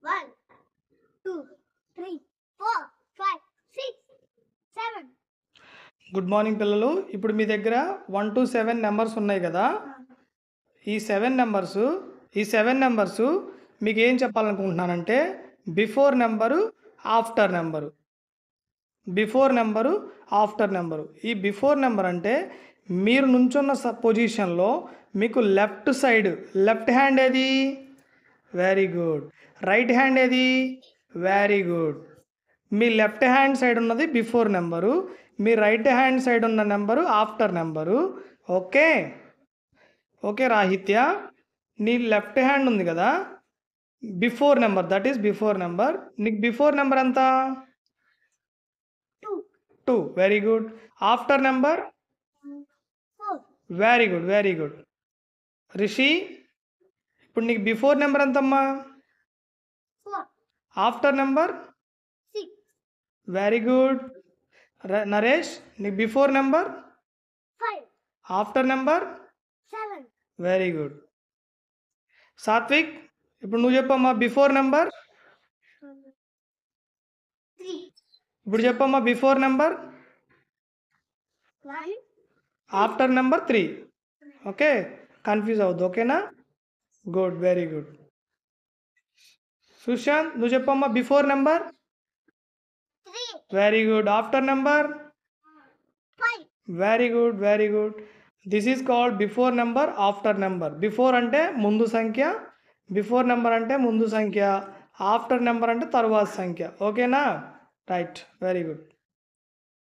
1 2 3 4 5 6 7. Good morning పిల్లలు. ఇప్పుడు మీ దగ్గర 1 to 7 నెంబర్స్ ఉన్నాయి కదా. ఈ 7 నెంబర్స్ మీకు ఏం చెప్పాలనుకుంటున్నానంటే బిఫోర్ నెంబరు, ఆఫ్టర్ నెంబరు. ఈ బిఫోర్ నెంబర్ అంటే మీరు నుంచున్న పొజిషన్లో మీకు లెఫ్ట్ హ్యాండ్ ఏది? Very good. రైట్ హ్యాండ్ ఏది? Very good. మీ లెఫ్ట్ హ్యాండ్ సైడ్ ఉన్నది బిఫోర్ నెంబరు, మీ రైట్ హ్యాండ్ సైడ్ ఉన్న number after number. Okay okay Rahitya, నీ లెఫ్ట్ హ్యాండ్ ఉంది కదా before number, that is before number. నీకు బిఫోర్ నెంబర్ ఎంత? 2. Very good. After number? 4. Very good. Rishi, ఇప్పుడు నీకు బిఫోర్ నెంబర్ ఎంతమ్మా? 4. After number? 6. Very good. Naresh, నీకు before number? 5. After number? 7. Very good. Satvik, ఇప్పుడు నువ్వు చెప్పమ్మా బిఫోర్ నెంబర్. 3. ఇప్పుడు చెప్పమ్మా before number. 1. After number 3. Okay, confuse అవ్వద్దు. ఓకేనా? Good, very good. సుశాంత్, నువ్వు చెప్పమ్మా before number. 3. Very good. After number? 5. Very good. This is called before number, after number. Before అంటే ముందు సంఖ్య, బిఫోర్ నెంబర్ అంటే ముందు సంఖ్య, ఆఫ్టర్ నెంబర్ అంటే తరువాత సంఖ్య. ఓకేనా? Right, very good.